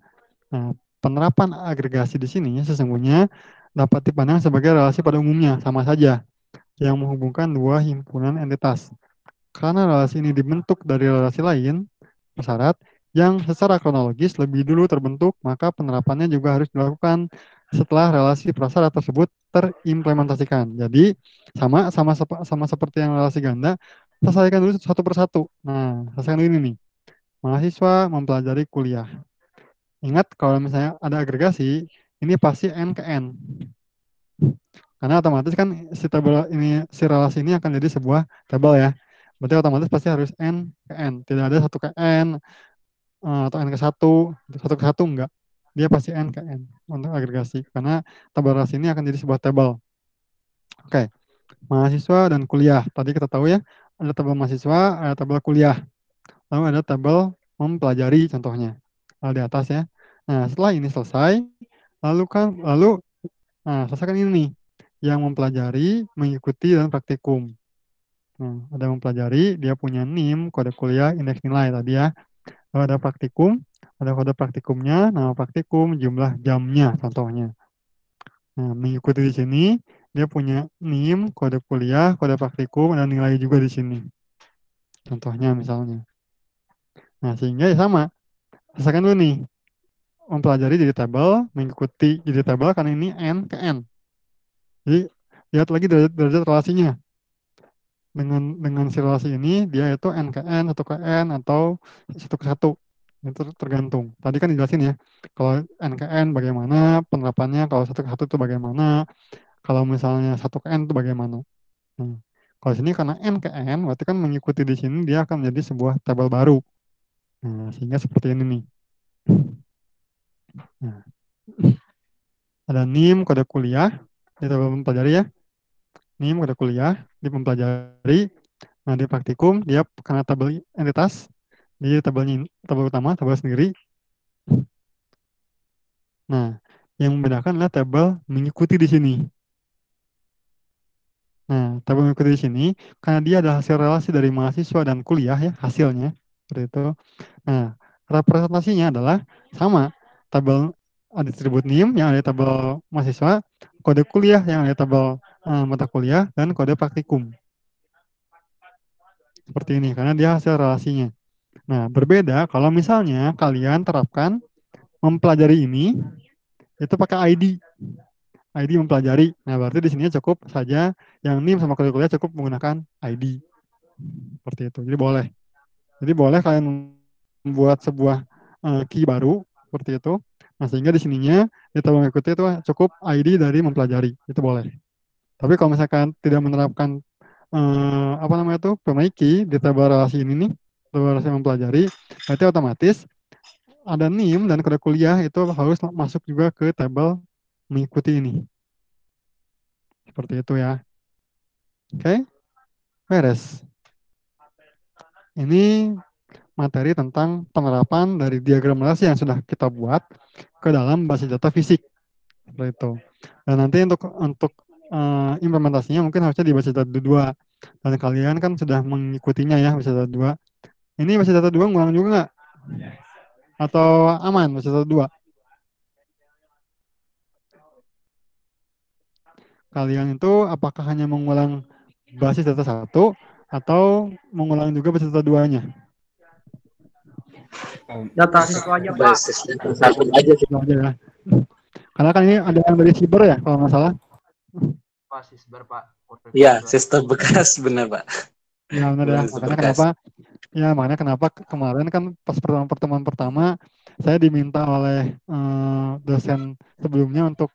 [SPEAKER 1] Nah, penerapan agregasi di sini sesungguhnya dapat dipandang sebagai relasi pada umumnya, sama saja, yang menghubungkan dua himpunan entitas. Karena relasi ini dibentuk dari relasi lain, persyarat, yang secara kronologis lebih dulu terbentuk, maka penerapannya juga harus dilakukan setelah relasi prasyarat tersebut terimplementasikan. Jadi sama seperti yang relasi ganda, selesaikan dulu satu persatu. Nah, selesaikan dulu ini nih. Mahasiswa mempelajari kuliah. Ingat kalau misalnya ada agregasi, ini pasti N ke N. Karena otomatis kan si tabel ini, si relasi ini akan jadi sebuah tabel ya. Berarti otomatis pasti harus N ke N. Tidak ada 1 ke N atau N ke 1, 1 ke 1 enggak. Dia pasti N ke N untuk agregasi. Karena tabel relasi ini akan jadi sebuah tabel. Oke, mahasiswa dan kuliah. Tadi kita tahu ya, ada tabel mahasiswa, ada tabel kuliah. Lalu ada tabel mempelajari contohnya. Di atas ya. Nah, setelah ini selesai, lalu selesaikan ini nih, yang mempelajari, mengikuti, dan praktikum. Nah, ada mempelajari, dia punya NIM, kode kuliah, indeks nilai tadi ya. Lalu ada praktikum, ada kode praktikumnya, nama praktikum, jumlah jamnya contohnya. Nah, mengikuti di sini, dia punya NIM, kode kuliah, kode praktikum, dan nilai juga di sini. Contohnya misalnya. Nah, sehingga ya sama. Misalkan dulu nih, mempelajari jadi tabel, mengikuti jadi tabel karena ini N ke N. Jadi, lihat lagi derajat relasinya. Dengan si relasi ini, dia itu N ke N, 1 ke N, atau 1 ke 1. Itu tergantung. Tadi kan dijelasin ya, kalau N ke N bagaimana penerapannya, kalau 1 ke 1 itu bagaimana, kalau misalnya 1 ke N itu bagaimana. Nah, kalau sini karena N ke N, berarti kan mengikuti di sini dia akan menjadi sebuah tabel baru. Nah, sehingga seperti ini nih. Nah, ada NIM, kode kuliah, kita mempelajari ya. NIM, kode kuliah, di mempelajari. Nah, di praktikum, dia karena tabel entitas, di tabel utama, tabel sendiri. Nah, yang membedakan adalah tabel mengikuti di sini. Nah, tabel mengikuti di sini, karena dia adalah hasil relasi dari mahasiswa dan kuliah ya, hasilnya. Seperti itu. Nah, representasinya adalah sama. Tabel atribut NIM yang ada di tabel mahasiswa, kode kuliah yang ada di tabel mata kuliah, dan kode praktikum. Seperti ini, karena dia hasil relasinya. Nah, berbeda kalau misalnya kalian terapkan mempelajari ini, itu pakai ID. ID mempelajari. Nah, berarti di sini cukup saja yang NIM sama kode kuliah cukup menggunakan ID. Seperti itu. Jadi boleh. Jadi boleh kalian membuat sebuah key baru seperti itu. Nah, sehingga di sininya di tabel mengikuti itu cukup ID dari mempelajari. Itu boleh. Tapi kalau misalkan tidak menerapkan apa namanya itu pemaiki di tabel relasi ini nih, tabel relasi mempelajari, berarti otomatis ada NIM dan kode kuliah itu harus masuk juga ke tabel mengikuti ini. Seperti itu ya. Oke, beres. Ini materi tentang penerapan dari diagram relasi yang sudah kita buat ke dalam basis data fisik. Seperti itu. Dan nanti untuk implementasinya mungkin harusnya di basis data 2. Dan kalian kan sudah mengikutinya ya basis data 2. Ini basis data 2 ngulang juga nggak? Atau aman basis data 2? Kalian itu apakah hanya mengulang basis data 1 atau mengulang juga basis data 2-nya?
[SPEAKER 5] Data satu aja, Pak.
[SPEAKER 2] Basisnya satu aja sih.
[SPEAKER 1] Itu aja ya. Karena kan ini ada yang dari siber ya kalau nggak salah.
[SPEAKER 4] Pak Sisber Pak.
[SPEAKER 2] Iya, sistem bekas benar Pak.
[SPEAKER 1] Ya benar ya.
[SPEAKER 2] Sistem
[SPEAKER 1] Makanya
[SPEAKER 2] bekas.
[SPEAKER 1] kenapa? Ya makanya kenapa kemarin kan pas pertemuan pertama saya diminta oleh dosen sebelumnya untuk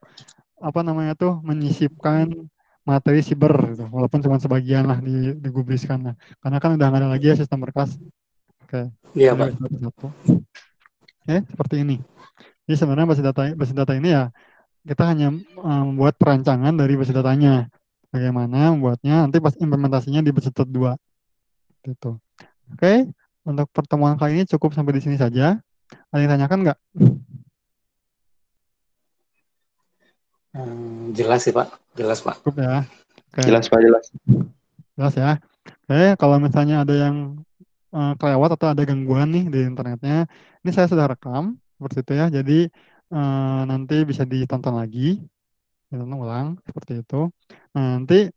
[SPEAKER 1] apa namanya tuh menyisipkan materi siber gitu. Walaupun cuma sebagian lah digubriskan lah. Karena kan udah nggak ada lagi ya sistem berkas. Oke.
[SPEAKER 2] Iya
[SPEAKER 1] Jadi
[SPEAKER 2] Pak.
[SPEAKER 1] satu-satu. Oke, seperti ini. Jadi sebenarnya basis data ini ya kita hanya membuat perancangan dari basis datanya. Bagaimana membuatnya nanti pas implementasinya di basis data 2 gitu. Oke, untuk pertemuan kali ini cukup sampai di sini saja. Ada yang tanyakan nggak?
[SPEAKER 2] Jelas sih Pak. Jelas Pak.
[SPEAKER 1] Cukup ya. Oke,
[SPEAKER 3] Jelas Pak, jelas.
[SPEAKER 1] jelas ya. Oke, kalau misalnya ada yang kelewat atau ada gangguan nih di internetnya, ini saya sudah rekam seperti itu ya. Jadi nanti bisa ditonton lagi, ditonton ulang seperti itu. Nah, nanti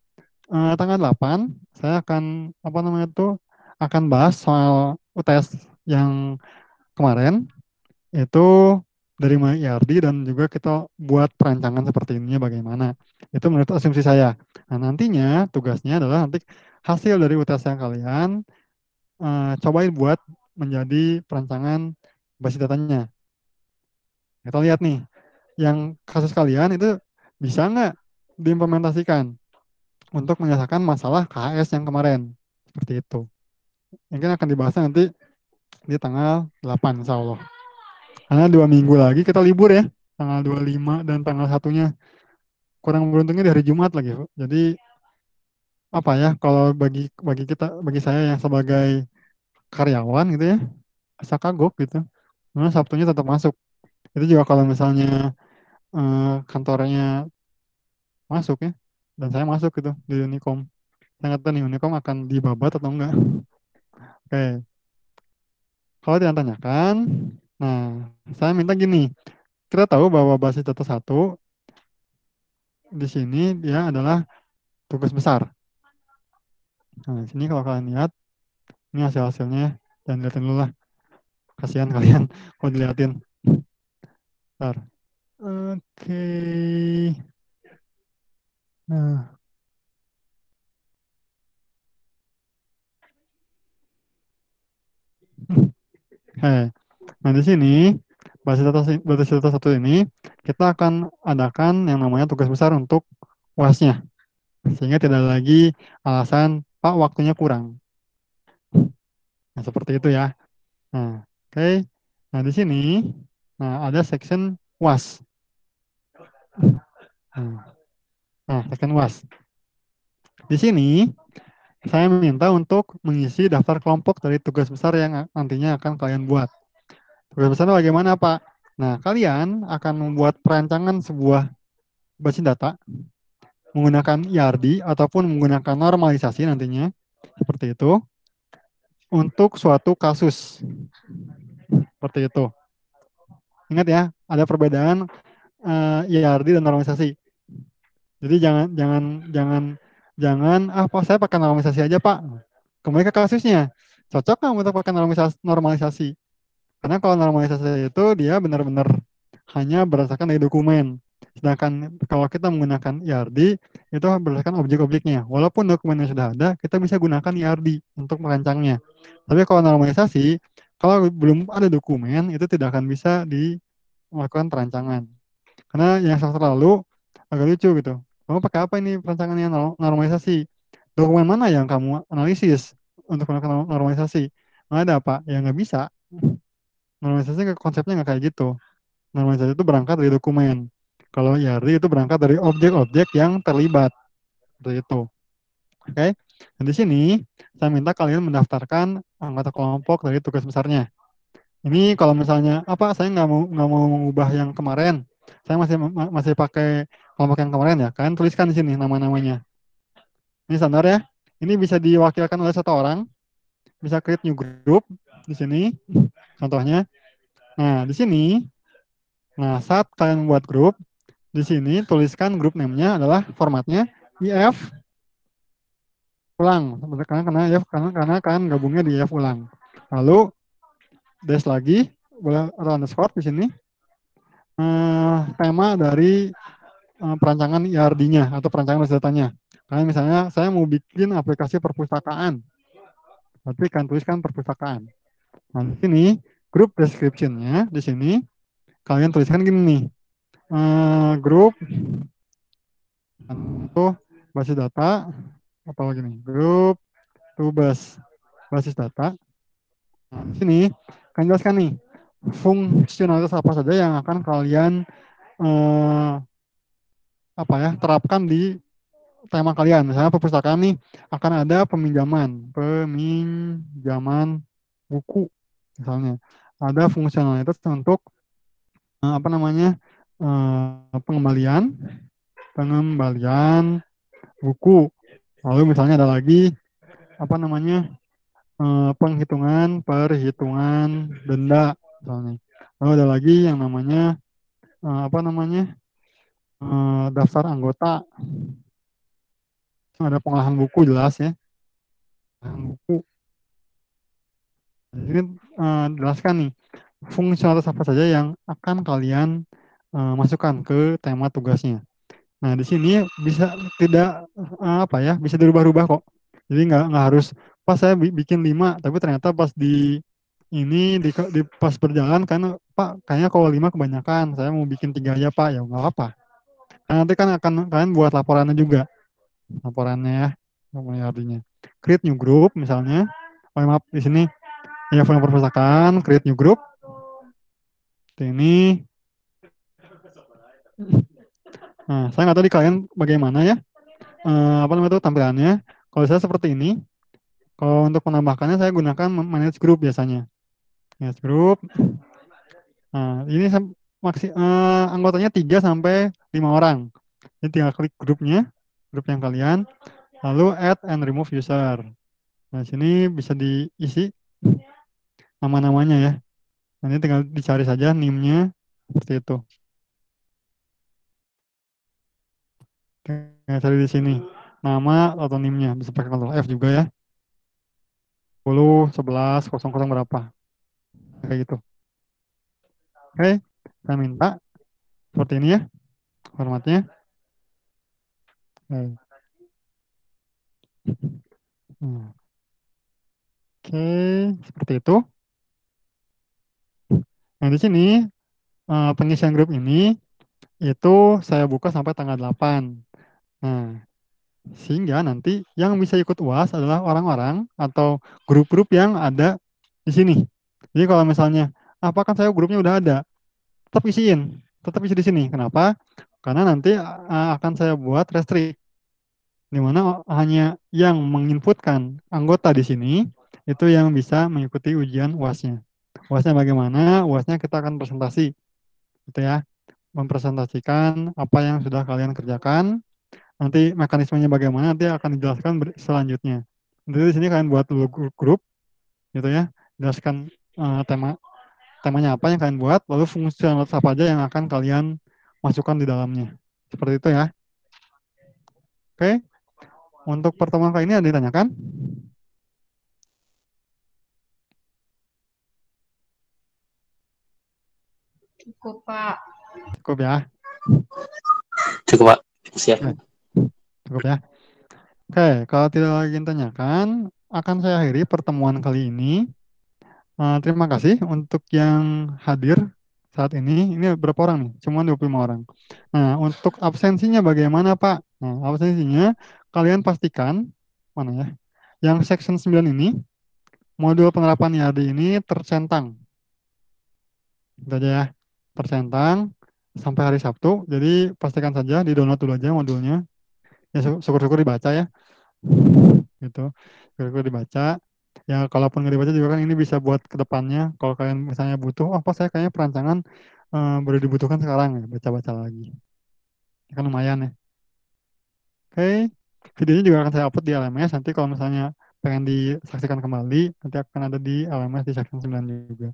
[SPEAKER 1] tanggal 8 saya akan apa namanya itu akan bahas soal UTS yang kemarin itu dari MyERD dan juga kita buat perancangan seperti ini bagaimana. Itu menurut asumsi saya. Nah, nantinya tugasnya adalah nanti hasil dari UTS yang kalian cobain buat menjadi perancangan basis datanya. Kita lihat nih, yang kasus kalian itu bisa nggak diimplementasikan untuk menyelesaikan masalah KHS yang kemarin. Seperti itu. Mungkin akan dibahas nanti di tanggal 8 insya Allah. Karena 2 minggu lagi kita libur ya. Tanggal 25 dan tanggal 1-nya. Kurang beruntungnya di hari Jumat lagi. Jadi apa ya, kalau bagi saya yang sebagai karyawan gitu ya, asa kagok gitu. Karena Sabtunya tetap masuk. Itu juga kalau misalnya kantornya masuk ya. Dan saya masuk gitu di Unicom. Saya nggak tahu nih Unicom akan dibabat atau enggak. Oke. Kalau tidak tanyakan, nah saya minta gini. Kita tahu bahwa basis data 1 di sini dia adalah tugas besar. Nah, di sini kalau kalian lihat, ini hasil-hasilnya. Jangan liatin dulu lah. Kasihan kalian kalau diliatin. Bentar. Oke. Nah, nah di sini basis data satu ini kita akan adakan yang namanya tugas besar untuk UAS-nya. Sehingga tidak lagi alasan Pak waktunya kurang. Nah, seperti itu ya. Nah, oke. Nah, di sini ada section UAS. Section UAS. Di sini saya minta untuk mengisi daftar kelompok dari tugas besar yang nantinya akan kalian buat. Tugas besarnya bagaimana, Pak? Nah, kalian akan membuat perancangan sebuah basis data menggunakan ERD ataupun menggunakan normalisasi nantinya, seperti itu, untuk suatu kasus. Seperti itu. Ingat ya, ada perbedaan ERD dan normalisasi. Jadi jangan Pak saya pakai normalisasi aja Pak. Kembali ke kasusnya. Cocok nggak untuk pakai normalisasi? Karena kalau normalisasi itu dia benar-benar hanya berdasarkan dari dokumen. Sedangkan kalau kita menggunakan ERD itu berdasarkan objek-objeknya. Walaupun dokumennya sudah ada, kita bisa gunakan ERD untuk merancangnya. Tapi kalau normalisasi, kalau belum ada dokumen itu tidak akan bisa dilakukan perancangan. Karena yang semester lalu agak lucu gitu. Kamu pakai apa ini perancangannya normalisasi? Dokumen mana yang kamu analisis untuk melakukan normalisasi? Nggak ada Pak, ya nggak bisa. Normalisasi konsepnya nggak kayak gitu. Normalisasi itu berangkat dari dokumen. Kalau IRD itu berangkat dari objek-objek yang terlibat. Seperti itu. Oke. Dan di sini saya minta kalian mendaftarkan anggota kelompok dari tugas besarnya. Ini kalau misalnya saya nggak mau mengubah yang kemarin. Saya masih pakai kelompok yang kemarin ya. Kalian tuliskan di sini nama-namanya. Ini standar ya. Ini bisa diwakilkan oleh satu orang. Bisa create new group di sini. Contohnya. Nah, di sini. Nah, saat kalian buat grup, di sini tuliskan grup name-nya adalah formatnya if ulang. Karena kalian gabungnya di if ulang. Lalu dash lagi, boleh atau underscore di sini. Tema dari perancangan ERD-nya atau perancangan basis datanya. Kayak misalnya saya mau bikin aplikasi perpustakaan. Berarti kan tuliskan perpustakaan. Nah, di sini group description-nya di sini kalian tuliskan gini nih. Grup atau basis data atau gini. Grup to basis data. Nah, di sini kalian jelaskan nih fungsionalitas apa saja yang akan kalian terapkan di tema kalian. Misalnya perpustakaan nih akan ada peminjaman buku misalnya. Ada fungsionalitas untuk pengembalian buku. Lalu misalnya ada lagi perhitungan denda misalnya. Lalu ada lagi yang namanya daftar anggota. Ada pengolahan buku jelas ya. Buku. Ini jelaskan nih fungsionalitas apa saja yang akan kalian masukkan ke tema tugasnya. Nah di sini bisa tidak bisa dirubah-rubah kok. Jadi nggak harus pas saya bikin 5 tapi ternyata pas pas berjalan kan Pak kayaknya kalau 5 kebanyakan saya mau bikin 3 aja Pak ya nggak apa-apa. Nah, nanti kan akan kalian buat laporannya juga ya artinya create new group misalnya maaf di sini ya punya perpustakaan create new group ini. Nah saya nggak tahu di kalian bagaimana ya tampilannya. Kalau saya seperti ini. Kalau untuk menambahkannya saya gunakan manage group biasanya. Manage group. Nah, ini anggotanya 3 sampai 5 orang. Jadi tinggal klik grupnya, grup yang kalian, lalu add and remove user. Nah, sini bisa diisi nama-namanya ya. Nanti tinggal dicari saja name-nya seperti itu. Tinggal cari di sini. Nama atau NIM-nya. Bisa pakai Ctrl F juga ya. 10, 11, 00 berapa. Kayak gitu. Oke. Saya minta seperti ini ya. Formatnya. Oke. Nah, oke. Seperti itu. Nah, di sini pengisian grup ini itu saya buka sampai tanggal 8. Nah, sehingga nanti yang bisa ikut UAS adalah orang-orang atau grup-grup yang ada di sini. Jadi kalau misalnya, apa kan saya grupnya udah ada, tetap isiin, tetap isi di sini. Kenapa? Karena nanti akan saya buat restrict, di mana hanya yang menginputkan anggota di sini itu yang bisa mengikuti ujian UAS-nya. UAS-nya bagaimana? UAS-nya kita akan presentasi, gitu ya, mempresentasikan apa yang sudah kalian kerjakan. Nanti mekanismenya bagaimana nanti akan dijelaskan selanjutnya. Jadi di sini kalian buat dulu grup, gitu ya, jelaskan temanya apa yang kalian buat, lalu fungsionalitas apa aja yang akan kalian masukkan di dalamnya. Seperti itu ya. Oke. Untuk pertemuan kali ini ada ditanyakan?
[SPEAKER 6] Cukup, Pak.
[SPEAKER 1] Cukup ya.
[SPEAKER 3] Cukup, Pak. Siap.
[SPEAKER 1] Oke. Cukup ya. Oke, kalau tidak lagi ditanyakan, akan saya akhiri pertemuan kali ini. Terima kasih untuk yang hadir saat ini. Ini berapa orang nih? Cuma 25 orang. Nah, untuk absensinya bagaimana, Pak? Nah, absensinya kalian pastikan, mana ya? Yang section 9 ini, modul penerapan IAD ini tercentang. Gitu aja ya. Tercentang sampai hari Sabtu. Jadi pastikan saja di-download dulu aja modulnya. Ya syukur-syukur dibaca ya. Gitu. Syukur-syukur dibaca. Ya, kalaupun nggak dibaca juga kan ini bisa buat ke depannya. Kalau kalian misalnya butuh, oh pas saya kayaknya perancangan baru dibutuhkan sekarang ya, baca-baca lagi. Ya kan lumayan ya. Oke, videonya juga akan saya upload di LMS. Nanti kalau misalnya pengen disaksikan kembali, nanti akan ada di LMS di section 9 juga.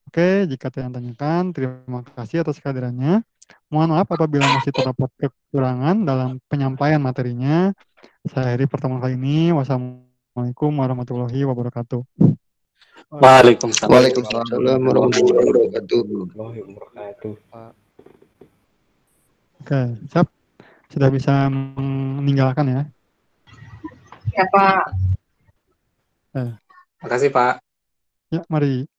[SPEAKER 1] Oke, jika ada yang tanyakan, terima kasih atas kehadirannya. Mohon maaf apabila masih terdapat kekurangan dalam penyampaian materinya. Saya akhiri pertemuan kali ini. Wassalamualaikum warahmatullahi wabarakatuh.
[SPEAKER 3] Waalaikumsalam.
[SPEAKER 2] Waalaikumsalam warahmatullahi wabarakatuh.
[SPEAKER 1] Oke, siap. Sudah bisa meninggalkan ya.
[SPEAKER 6] Ya, Pak.
[SPEAKER 2] Makasih, Pak.
[SPEAKER 1] Ya, mari.